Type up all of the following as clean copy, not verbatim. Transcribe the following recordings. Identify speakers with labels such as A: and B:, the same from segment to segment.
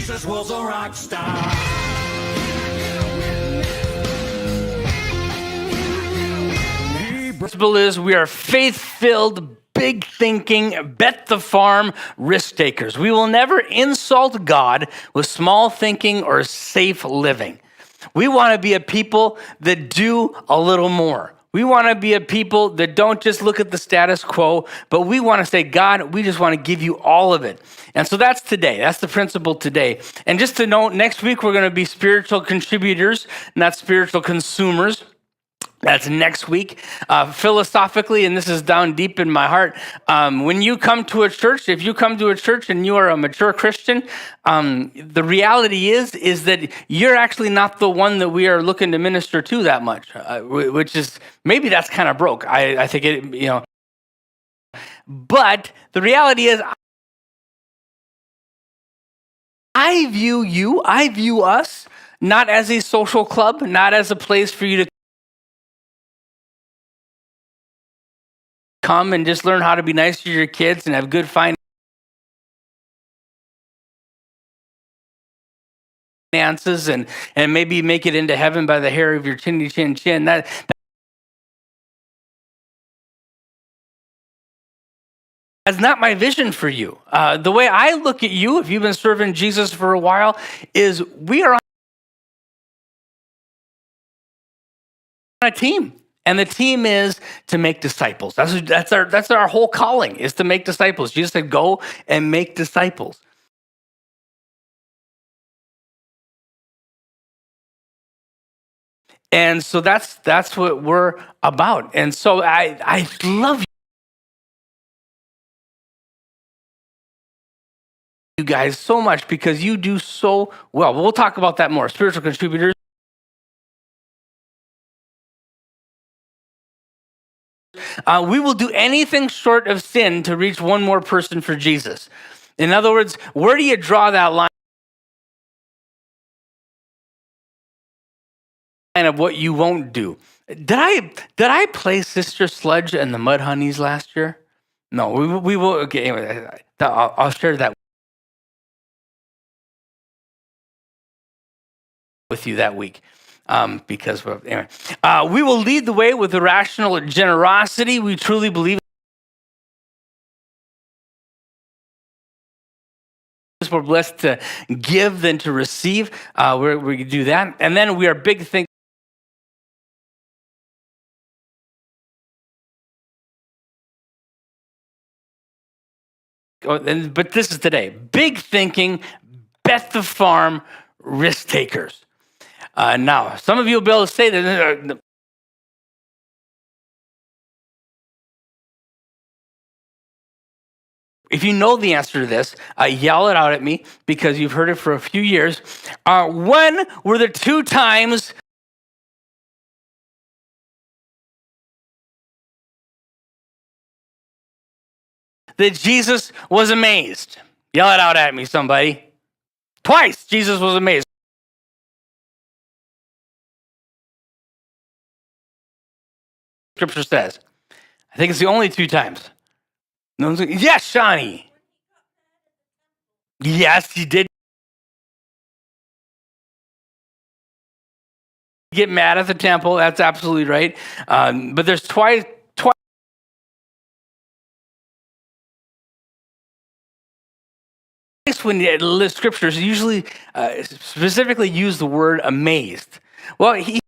A: Jesus was a rock star.
B: Principle is we are faith-filled, big thinking, bet the farm risk takers. We will never insult God with small thinking or safe living. We want to be a people that do a little more. We want to be a people that don't just look at the status quo, but we want to say, God, we just want to give you all of it. And so that's today. That's the principle today. And just to note, next week we're going to be spiritual contributors, not spiritual consumers. That's next week. Philosophically, and this is down deep in my heart, when you come to a church, if you come to a church and you are a mature Christian, the reality is that you're actually not the one that we are looking to minister to that much, which is, maybe that's kind of broke. I think it, but the reality is, I view us, not as a social club, not as a place for you to come and just learn how to be nice to your kids and have good finances and maybe make it into heaven by the hair of your chinny chin chin. That's not my vision for you. The way I look at you, if you've been serving Jesus for a while, is we are on a team. And the team is to make disciples. That's our whole calling, is to make disciples. Jesus said, go and make disciples. And so that's what we're about. And so I love you guys so much because you do so well. We'll talk about that more. Spiritual contributors. We will do anything short of sin to reach one more person for Jesus. In other words, where do you draw that line of what you won't do? Did I play Sister Sledge and the Mudhoney's last year? No, we will. Okay, anyway, I'll share that with you that week. Because anyway, we will lead the way with irrational generosity. We truly believe we're blessed to give than to receive. We do that. And then we are big thinkers. But this is today. Big thinking, bet the farm, risk takers. Now, some of you will be able to say that. If you know the answer to this, yell it out at me because you've heard it for a few years. When were the 2 times that Jesus was amazed? Yell it out at me, somebody. Twice Jesus was amazed. Scripture says. I think it's the only 2 times. No one's like, yes, Shawnee. Yes, he did get mad at the temple. That's absolutely right. But there's twice when the scriptures usually specifically use the word amazed. Well, he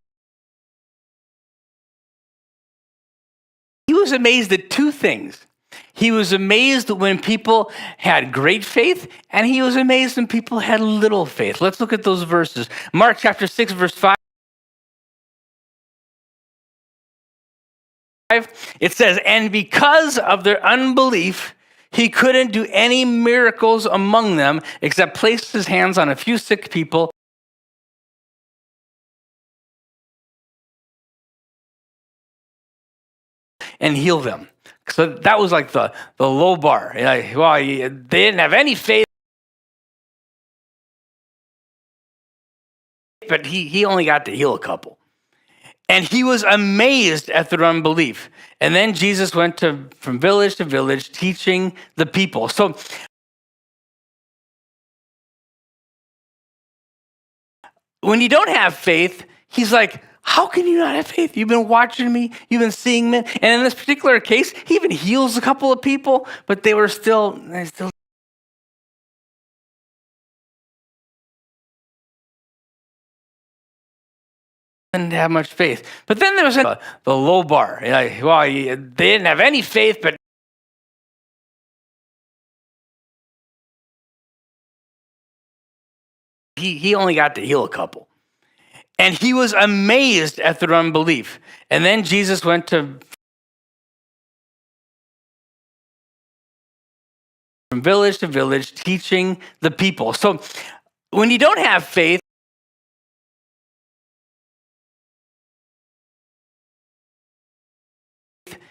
B: was amazed at 2 things. He was amazed when people had great faith, and he was amazed when people had little faith. Let's look at those verses. Mark chapter 6, verse 5. It says, and because of their unbelief, he couldn't do any miracles among them except place his hands on a few sick people and heal them. So that was like the low bar. Well, they didn't have any faith, but he only got to heal a couple. And he was amazed at their unbelief. And then Jesus went from village to village teaching the people. So when you don't have faith, he's like, how can you not have faith? You've been watching me. You've been seeing me. And in this particular case, he even heals a couple of people, but they still didn't have much faith. But then there was the low bar. Well, they didn't have any faith, but he only got to heal a couple. And he was amazed at their unbelief. And then Jesus went from village to village teaching the people. So when you don't have faith,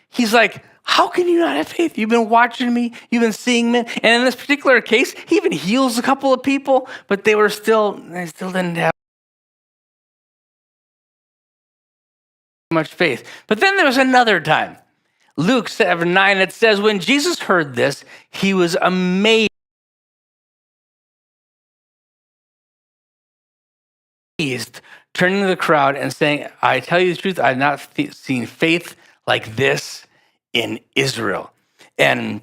B: he's like, how can you not have faith? You've been watching me. You've been seeing me. And in this particular case, he even heals a couple of people, but they still didn't have much faith. But then there was another time. Luke 7:9, it says, when Jesus heard this, he was amazed, turning to the crowd and saying, I tell you the truth, I've not seen faith like this in Israel. And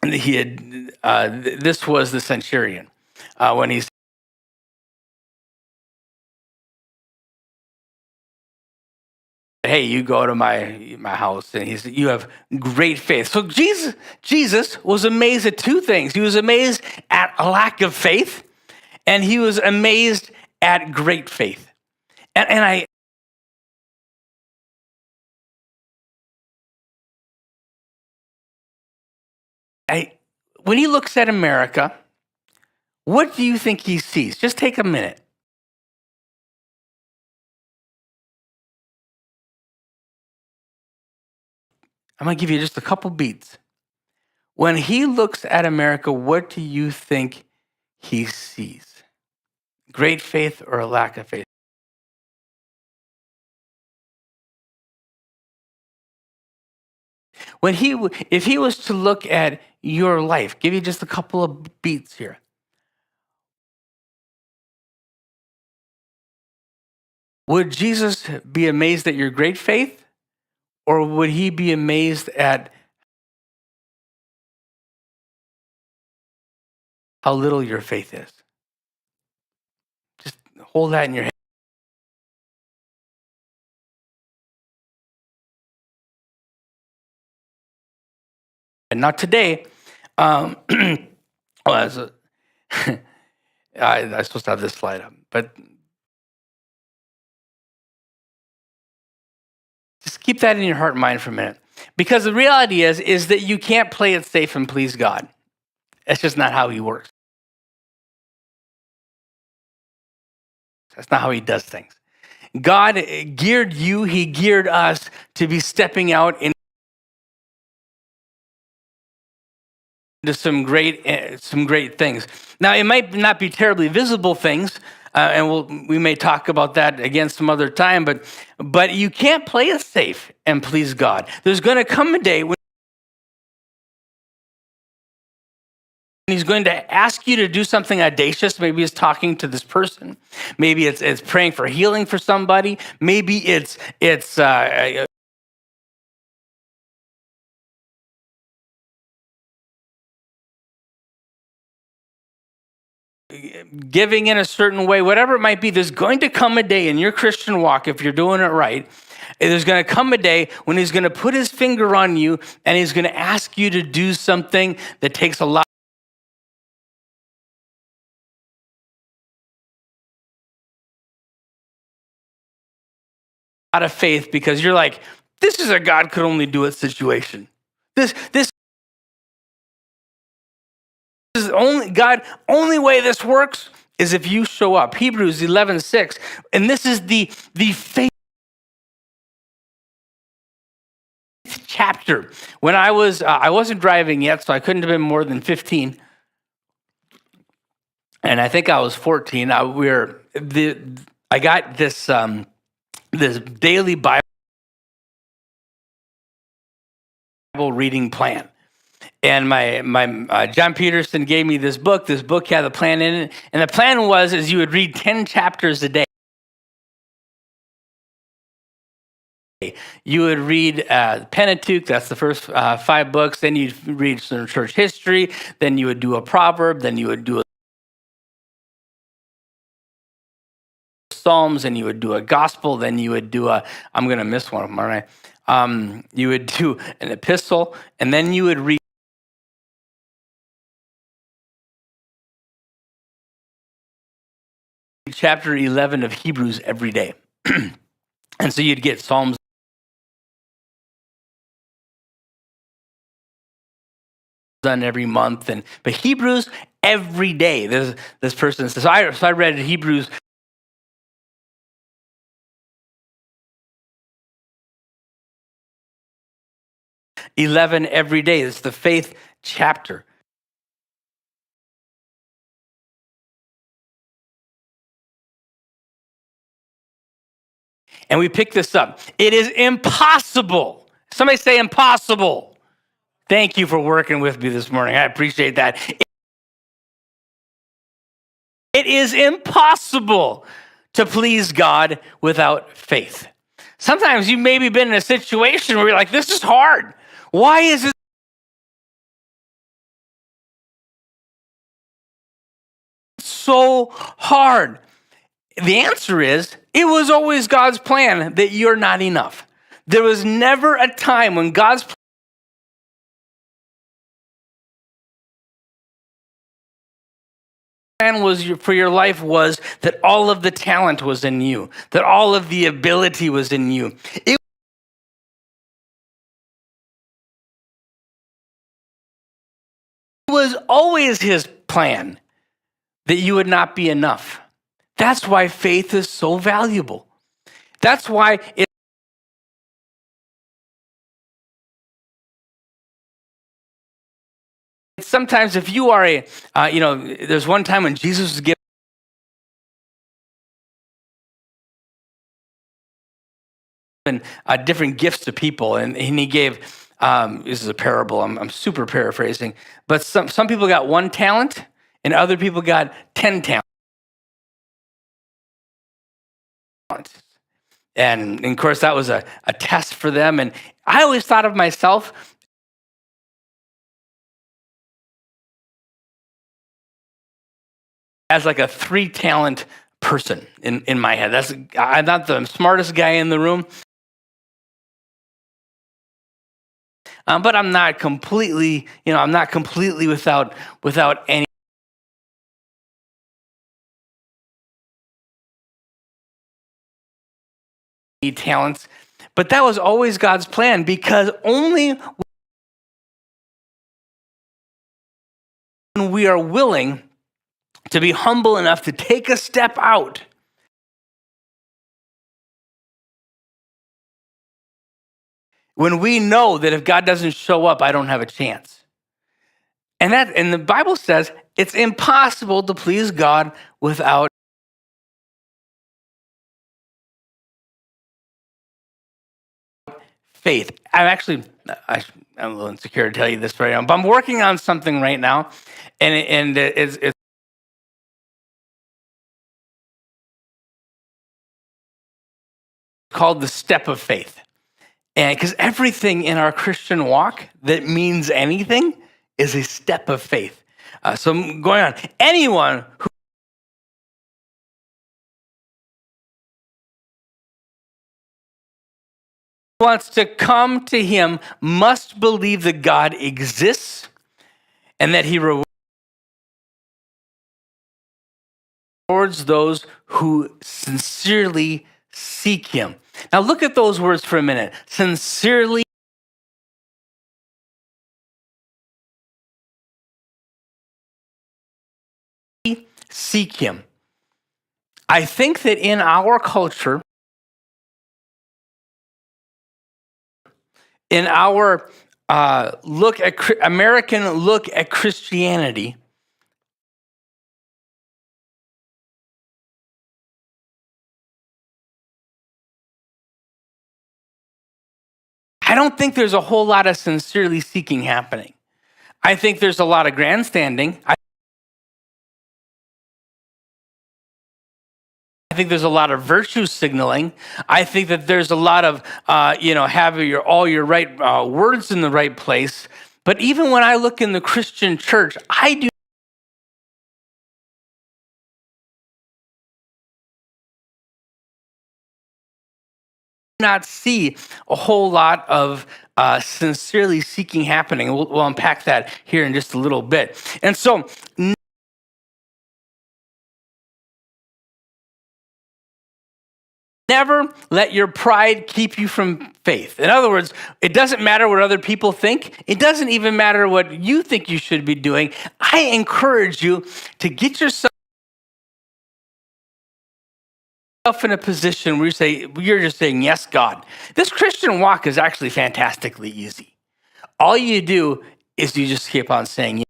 B: he had, this was the centurion when he said, hey, you go to my house, and he said, you have great faith. So Jesus was amazed at two things. He was amazed at a lack of faith, and he was amazed at great faith. And when he looks at America, what do you think he sees? Just take a minute. I'm going to give you just a couple beats. When he looks at America, what do you think he sees? Great faith or a lack of faith? If he was to look at your life, give you just a couple of beats here. Would Jesus be amazed at your great faith, or would he be amazed at how little your faith is? Just hold that in your head. And not today. I was supposed to have this slide up, but just keep that in your heart and mind for a minute. Because the reality is that you can't play it safe and please God. That's just not how he works. That's not how he does things. God geared you, he geared us to be stepping out into some great things. Now, it might not be terribly visible things, and we may talk about that again some other time, but you can't play it safe and please God. There's going to come a day when he's going to ask you to do something audacious. Maybe it's talking to this person. Maybe it's praying for healing for somebody. Maybe it's giving in a certain way, whatever it might be. There's going to come a day in your Christian walk, if you're doing it right, there's going to come a day when he's going to put his finger on you and he's going to ask you to do something that takes a lot of faith, because you're like, this is a God could only do it situation. This is only way this works is if you show up. Hebrews 11:6, and this is the faith chapter. When I wasn't driving yet, so I couldn't have been more than 15, and I think I was 14. I got this this daily Bible reading plan. And my John Peterson gave me this book. This book had a plan in it. And the plan was you would read 10 chapters a day. You would read Pentateuch, that's the first 5 books. Then you'd read some church history. Then you would do a proverb. Then you would do a Psalms, and you would do a gospel. Then you would do I'm going to miss one of them, aren't I? You would do an epistle, and then you would read chapter 11 of Hebrews every day. And so you'd get Psalms done every month, but Hebrews every day. There's this person says, so I read Hebrews (11) every day. It's the faith chapter. And we pick this up. It is impossible. Somebody say impossible. Thank you for working with me this morning. I appreciate that. It is impossible to please God without faith. Sometimes you maybe been in a situation where you're like, this is hard. Why is it so hard? The answer is, it was always God's plan that you're not enough. There was never a time when God's plan for your life was that all of the talent was in you, that all of the ability was in you. It was always his plan that you would not be enough. That's why faith is so valuable. That's why sometimes if you are there's one time when Jesus was given different gifts to people, and he gave, this is a parable, I'm super paraphrasing, but some people got 1 talent, and other people got 10 talents. And of course, that was a test for them. And I always thought of myself as like a 3-talent person in my head. I'm not the smartest guy in the room, but I'm not completely, without any talents. But that was always God's plan, because only when we are willing to be humble enough to take a step out, when we know that if God doesn't show up, I don't have a chance. And the Bible says it's impossible to please God without faith. I'm a little insecure to tell you this right now, but I'm working on something right now, and it's called the step of faith. And because everything in our Christian walk that means anything is a step of faith. So I'm going on. Anyone who wants to come to him must believe that God exists and that he rewards those who sincerely seek him. Now look at those words for a minute. Sincerely seek him. I think that in our culture, in our American look at Christianity, I don't think there's a whole lot of sincerely seeking happening. I think there's a lot of grandstanding. I think there's a lot of virtue signaling. I think that there's a lot of, having all your right words in the right place. But even when I look in the Christian church, I do not see a whole lot of sincerely seeking happening. We'll unpack that here in just a little bit. And so, never let your pride keep you from faith. In other words, it doesn't matter what other people think. It doesn't even matter what you think you should be doing. I encourage you to get yourself in a position where you're just saying, yes, God. This Christian walk is actually fantastically easy. All you do is you just keep on saying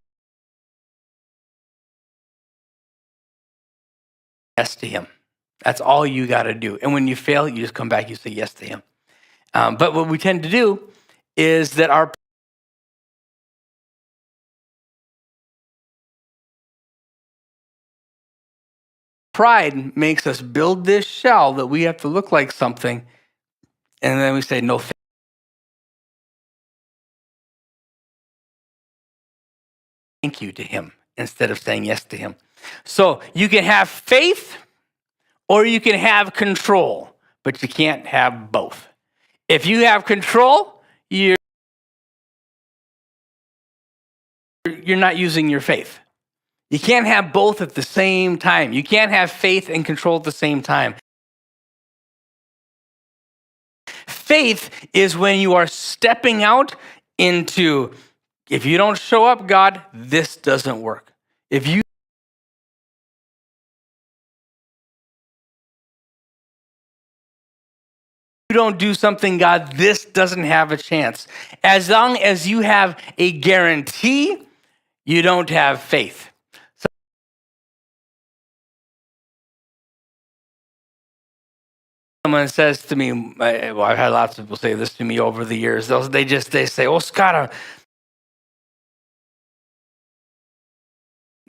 B: yes to him. That's all you got to do. And when you fail, you just come back, you say yes to him. But what we tend to do is that our pride makes us build this shell that we have to look like something. And then we say, no, thank you to him, instead of saying yes to him. So you can have faith or you can have control, but you can't have both. If you have control, you're not using your faith. You can't have both at the same time. You can't have faith and control at the same time. Faith is when you are stepping out into, if you don't show up, God, this doesn't work. If you don't do something, God, this doesn't have a chance. As long as you have a guarantee, you don't have faith. Someone says to me, well, I've had lots of people say this to me over the years. They say, oh, Scott,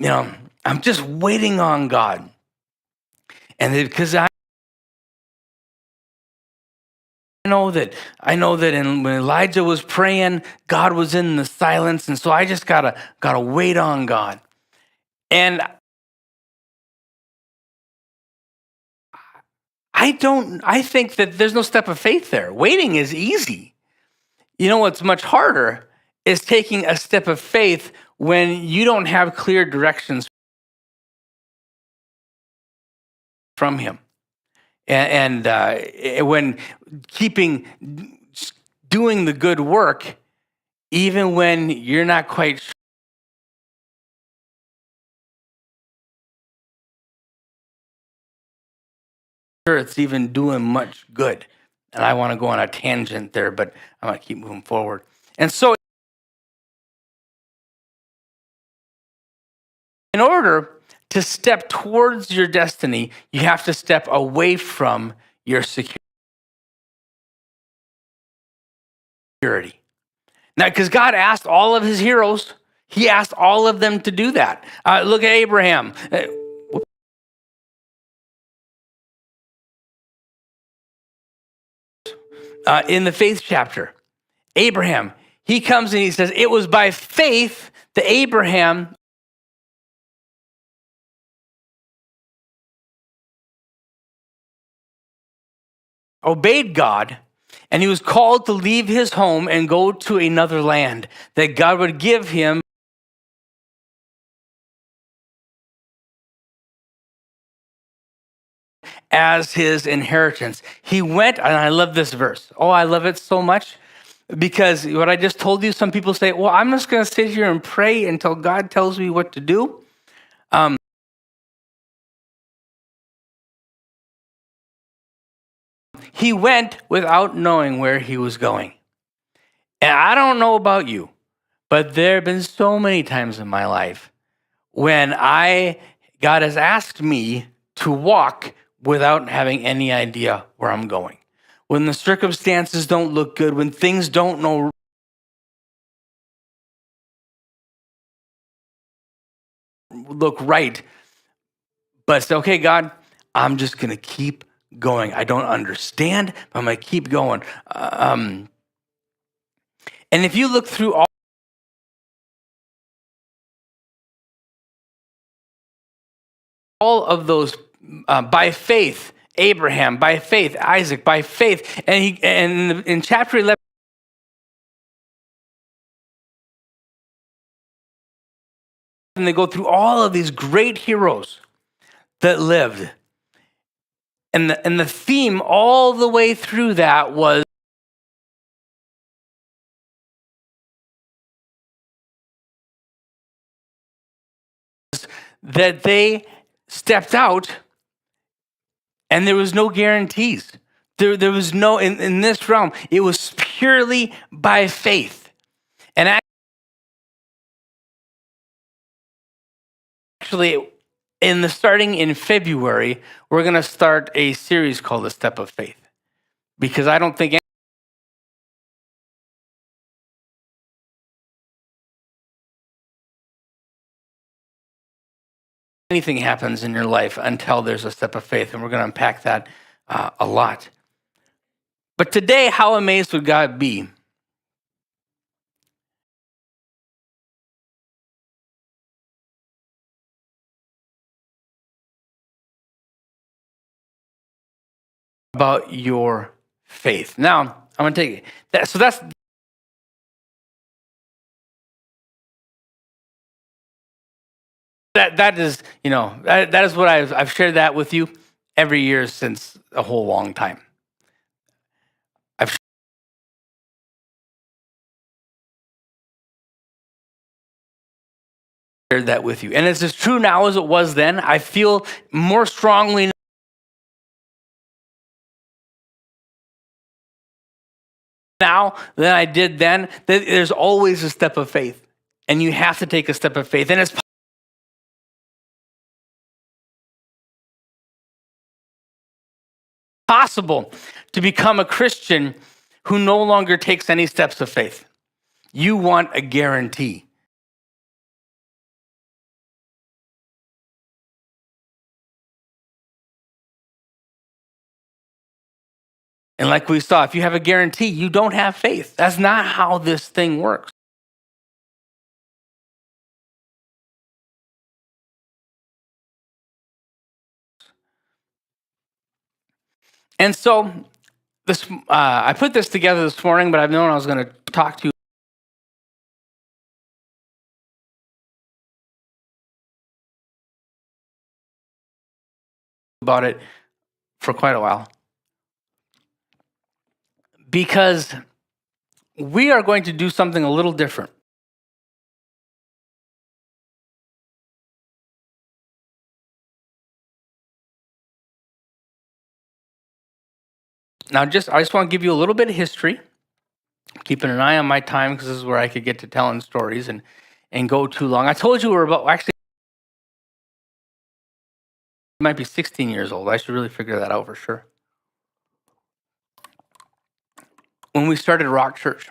B: I'm just waiting on God. And because I know that when Elijah was praying, God was in the silence, and so I just gotta wait on God. And I think that there's no step of faith there. Waiting is easy. You know what's much harder is taking a step of faith when you don't have clear directions from him. And when doing the good work, even when you're not quite sure it's even doing much good. And I want to go on a tangent there, but I'm going to keep moving forward. And so, in order to step towards your destiny, you have to step away from your security. Now, because God asked all of his heroes, he asked all of them to do that. Look at Abraham. In the faith chapter, Abraham, he comes and he says, it was by faith that Abraham obeyed God, and he was called to leave his home and go to another land that God would give him as his inheritance. He went, and I love this verse. Oh, I love it so much, because what I just told you, some people say, well, I'm just going to sit here and pray until God tells me what to do. He went without knowing where he was going. And I don't know about you, but there have been so many times in my life when God has asked me to walk without having any idea where I'm going. When the circumstances don't look good, when things don't look right, but say, okay, God, I'm just going to keep going. I don't understand, but I'm going to keep going. And if you look through all of those, by faith, Abraham, by faith, Isaac, by faith, and in chapter 11, they go through all of these great heroes that lived. And the theme all the way through that was that they stepped out and there was no guarantees. There was no, in this realm, it was purely by faith. And actually, starting in February, we're going to start a series called The Step of Faith. Because I don't think anything happens in your life until there's a step of faith. And we're going to unpack that a lot. But today, how amazed would God be about your faith? Now, I'm going to take that. So that is, that is what I've shared that with you every year since a whole long time. I've shared that with you. And it's as true now as it was then. I feel more strongly now than I did then that there's always a step of faith. And you have to take a step of faith. And it's possible to become a Christian who no longer takes any steps of faith. You want a guarantee. And like we saw, if you have a guarantee, you don't have faith. That's not how this thing works. And so I put this together this morning, but I've known I was going to talk to you about it for quite a while. Because we are going to do something a little different. Now, I just want to give you a little bit of history, keeping an eye on my time because this is where I could get to telling stories and go too long. I told you we're actually might be 16 years old. I should really figure that out for sure. When we started Rock Church.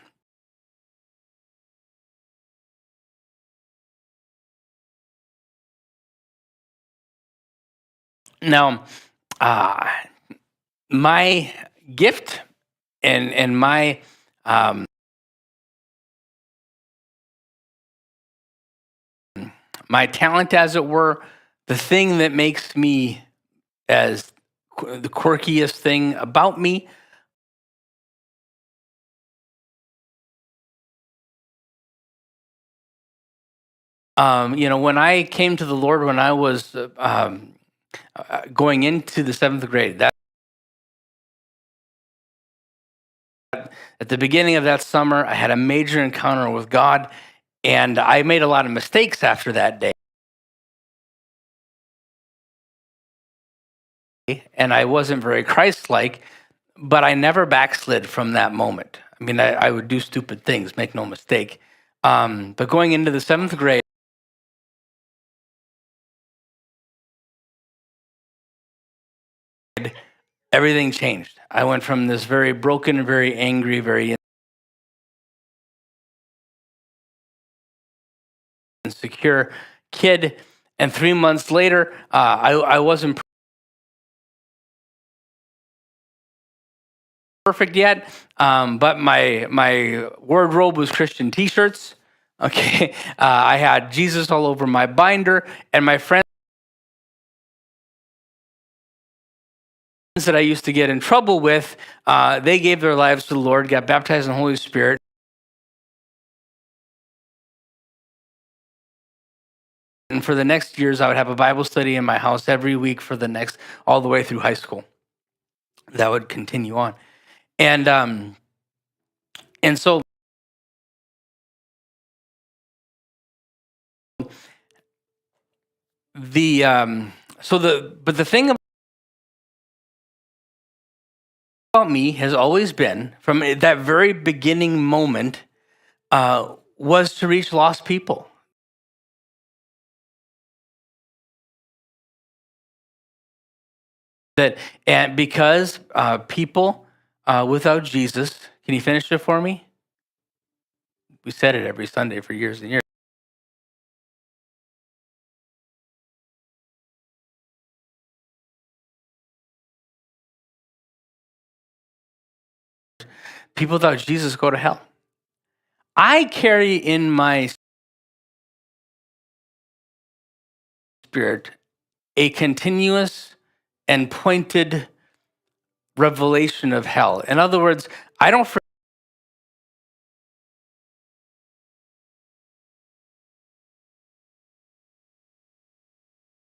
B: Now, my gift and my my talent, as it were, the thing that makes me as the quirkiest thing about me, when I came to the Lord when I was going into the 7th grade, that at the beginning of that summer, I had a major encounter with God, and I made a lot of mistakes after that day. And I wasn't very Christ-like, but I never backslid from that moment. I mean, I would do stupid things, make no mistake. But going into the 7th grade, everything changed. I went from this very broken, very angry, very insecure kid, and 3 months later, I wasn't perfect yet, but my wardrobe was Christian T-shirts. Okay, I had Jesus all over my binder, and my friends that I used to get in trouble with, they gave their lives to the Lord, got baptized in the Holy Spirit. And for the next years, I would have a Bible study in my house every week for the next, all the way through high school. That would continue on. And so but the thing about me has always been, from that very beginning moment, was to reach lost people. And because people without Jesus, can you finish it for me? We said it every Sunday for years and years. People without Jesus go to hell. I carry in my spirit a continuous and pointed revelation of hell. In other words, I don't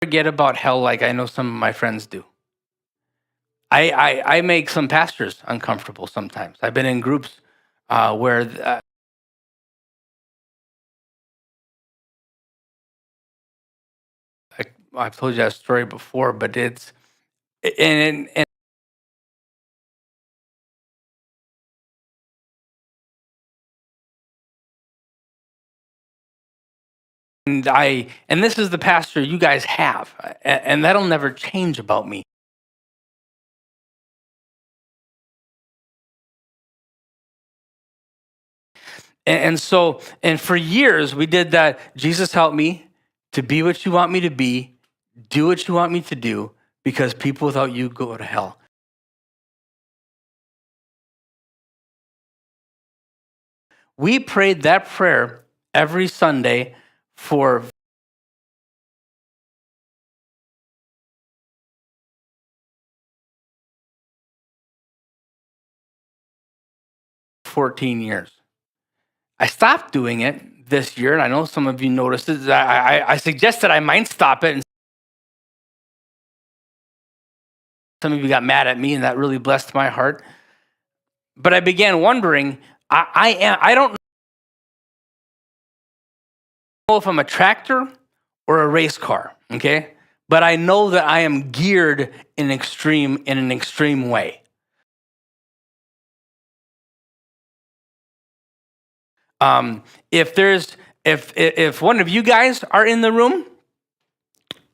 B: forget about hell like I know some of my friends do. I make some pastors uncomfortable sometimes. I've been in groups where I've told you that story before, but it's and and this is the pastor you guys have, and that'll never change about me. And for years we did that. Jesus, help me to be what you want me to be, do what you want me to do, because people without you go to hell. We prayed that prayer every Sunday for 14 years. I stopped doing it this year, and I know some of you noticed it. I suggested I might stop it, and some of you got mad at me, and that really blessed my heart. But I began wondering, I don't know if I'm a tractor or a race car, okay? But I know that I am geared in an extreme way. If one of you guys are in the room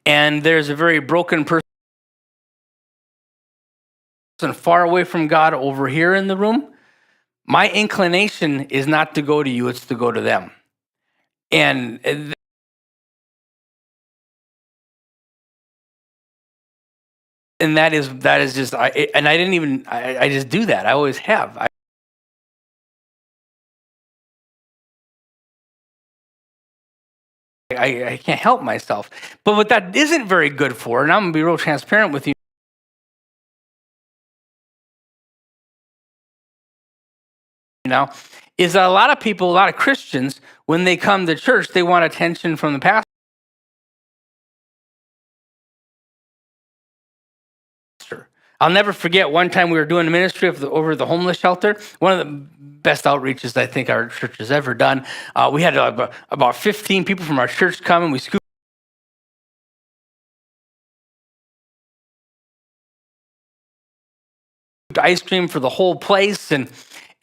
B: and there's a very broken person far away from God over here in the room, my inclination is not to go to you, it's to go to them. And that is just I just do that. I always have. I can't help myself. But what that isn't very good for, and I'm gonna be real transparent with you now, is that a lot of people, a lot of Christians, when they come to church, they want attention from the pastor. I'll never forget one time we were doing a ministry over the homeless shelter. One of the best outreaches I think our church has ever done. We had about 15 people from our church come, and we scooped ice cream for the whole place.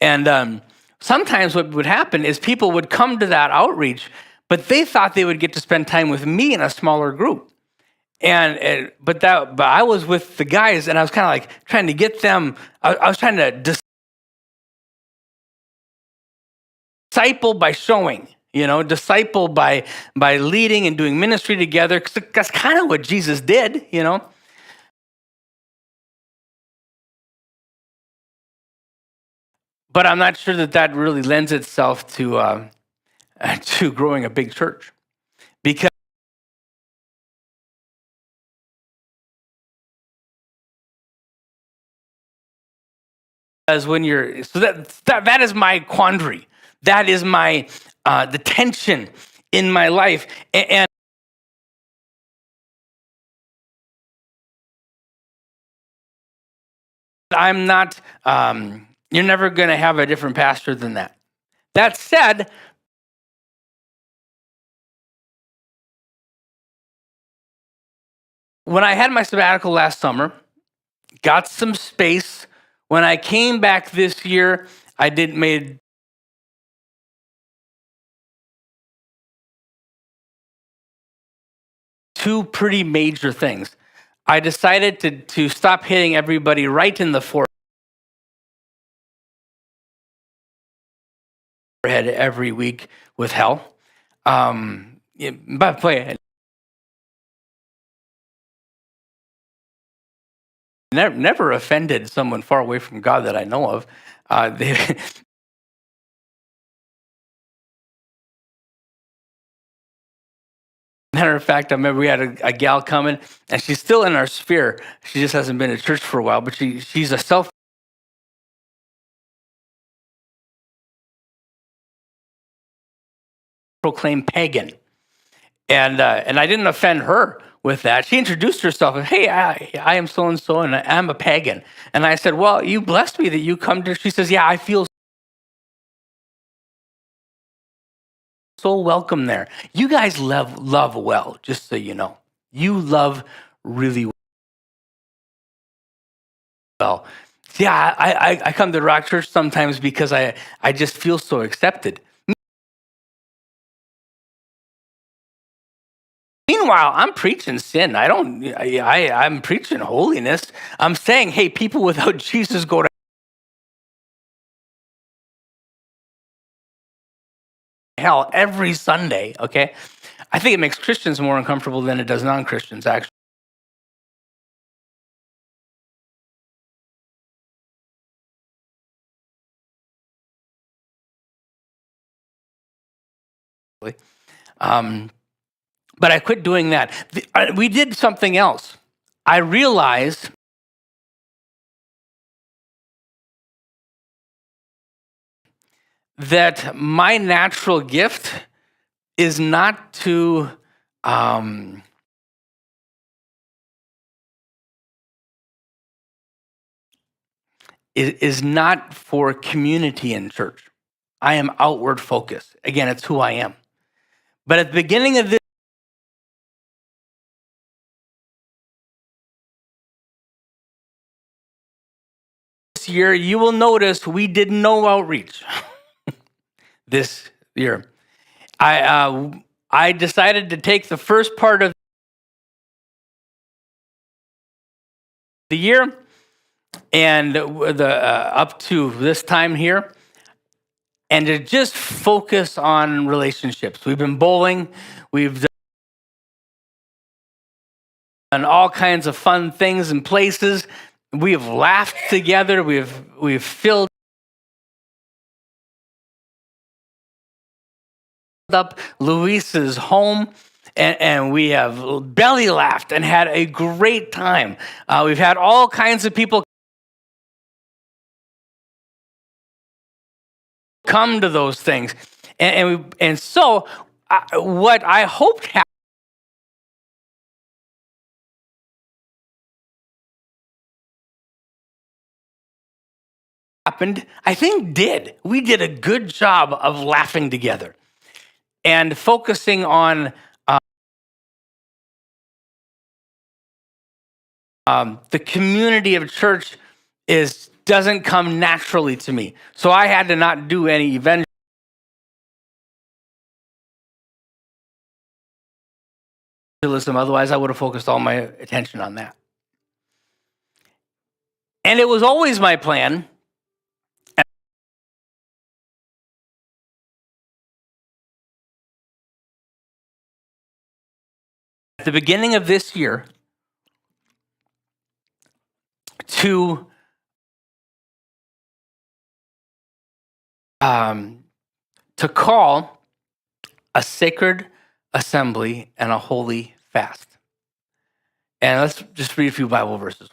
B: And sometimes what would happen is people would come to that outreach, but they thought they would get to spend time with me in a smaller group. But I was with the guys, and I was kind of like trying to get them. I was trying to disciple by showing, disciple by leading and doing ministry together. 'Cause that's kind of what Jesus did, but I'm not sure that that really lends itself to to growing a big church, because when you're so that is my quandary. That is my the tension in my life, and I'm not. You're never going to have a different pastor than that. That said, when I had my sabbatical last summer, got some space. When I came back this year, I made two pretty major things. I decided to stop hitting everybody right in the forehead every week with hell. But boy, never offended someone far away from God that I know of. Matter of fact, I remember we had a gal coming, and she's still in our sphere. She just hasn't been to church for a while, but she's a self-proclaimed pagan, and I didn't offend her with that. She introduced herself as, "Hey, I am so and so, and I'm a pagan." And I said, "Well, you blessed me that you come to." She says, "Yeah, I feel so welcome there. You guys love well, just so you know. You love really well." Yeah, I come to Rock Church sometimes because I just feel so accepted. Meanwhile, I'm preaching sin. I'm preaching holiness. I'm saying, hey, people without Jesus go to hell every Sunday, okay? I think it makes Christians more uncomfortable than it does non-Christians, actually. Um, but I quit doing that. We did something else. I realized that my natural gift is not to is not for community in church. I am outward focused. Again, it's who I am. But at the beginning of this year, you will notice we did no outreach this year. I decided to take the first part of the year and up to this time here, and to just focus on relationships. We've been bowling, we've done all kinds of fun things and places. We have laughed together. We've filled up Luis's home, and we have belly laughed and had a great time. We've had all kinds of people come to those things, and so what I hoped happened, I think we did a good job of laughing together and focusing on the community of church doesn't come naturally to me. So I had to not do any evangelism. Otherwise, I would have focused all my attention on that. And it was always my plan at the beginning of this year to to call a sacred assembly and a holy fast. And let's just read a few Bible verses.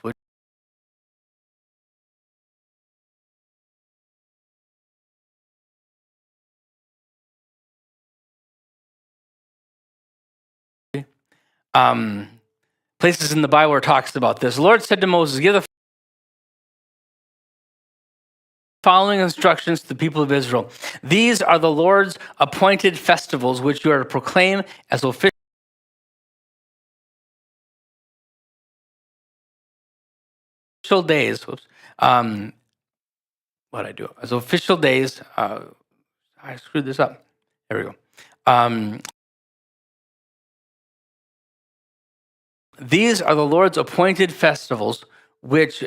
B: Places in the Bible where it talks about this. The Lord said to Moses, give the following instructions to the people of Israel. These are the Lord's appointed festivals, which you are to proclaim as official days. Whoops. What I do? As official days. I screwed this up. There we go. These are the Lord's appointed festivals, which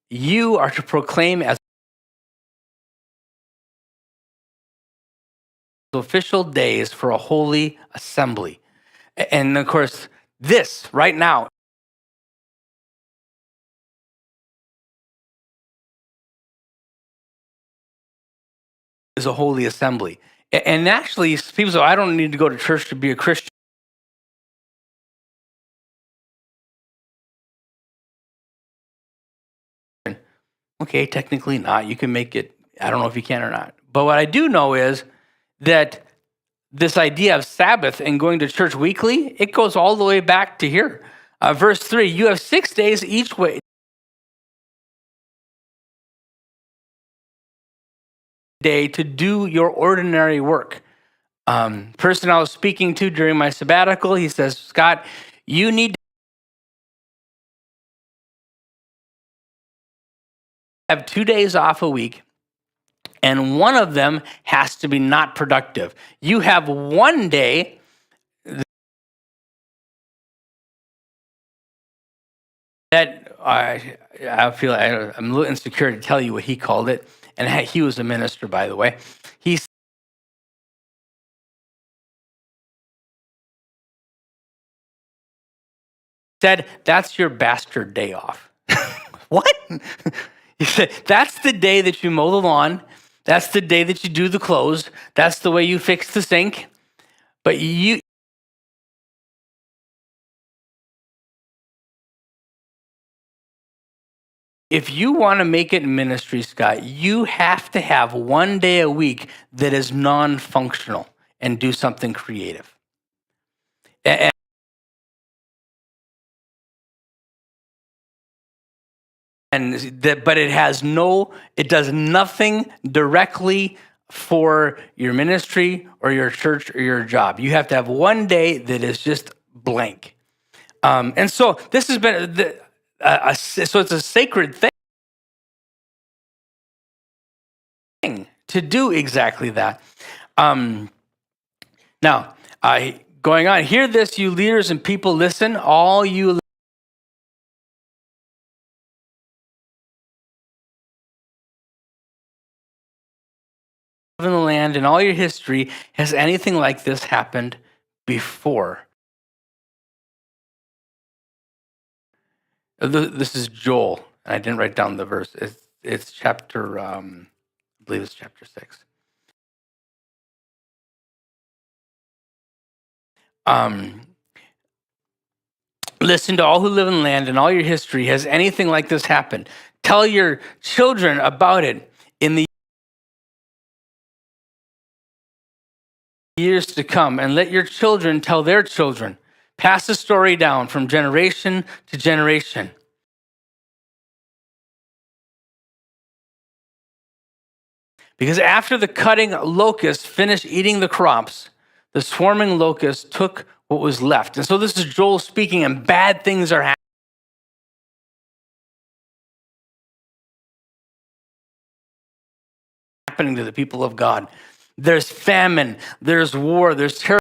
B: you are to proclaim as official days for a holy assembly. And of course, this right now is a holy assembly. And actually, people say, I don't need to go to church to be a Christian. Okay, technically not. You can make it, I don't know if you can or not. But what I do know is that this idea of Sabbath and going to church weekly, it goes all the way back to here. Verse 3, you have 6 days each way day to do your ordinary work. Person I was speaking to during my sabbatical, he says, Scott, you need to have 2 days off a week, and one of them has to be not productive. You have 1 day that I feel I'm a little insecure to tell you what he called it, and he was a minister, by the way. He said, that's your bastard day off. What? He said, that's the day that you mow the lawn. That's the day that you do the clothes. That's the way you fix the sink. But if you want to make it in ministry, Scott, you have to have 1 day a week that is non-functional and do something creative. But it does nothing directly for your ministry or your church or your job. You have to have 1 day that is just blank. And so this has been, so it's a sacred thing to do exactly that. Now, going on, hear this, you leaders and people, listen, all you in the land in all your history, has anything like this happened before? This is Joel, and I didn't write down the verse. It's chapter, I believe it's chapter 6. Listen to all who live in the land and all your history. Has anything like this happened? Tell your children about it in the years to come, and let your children tell their children. Pass the story down from generation to generation. Because after the cutting locusts finished eating the crops, the swarming locusts took what was left. And so this is Joel speaking, and bad things are happening to the people of God. There's famine, there's war, there's terror.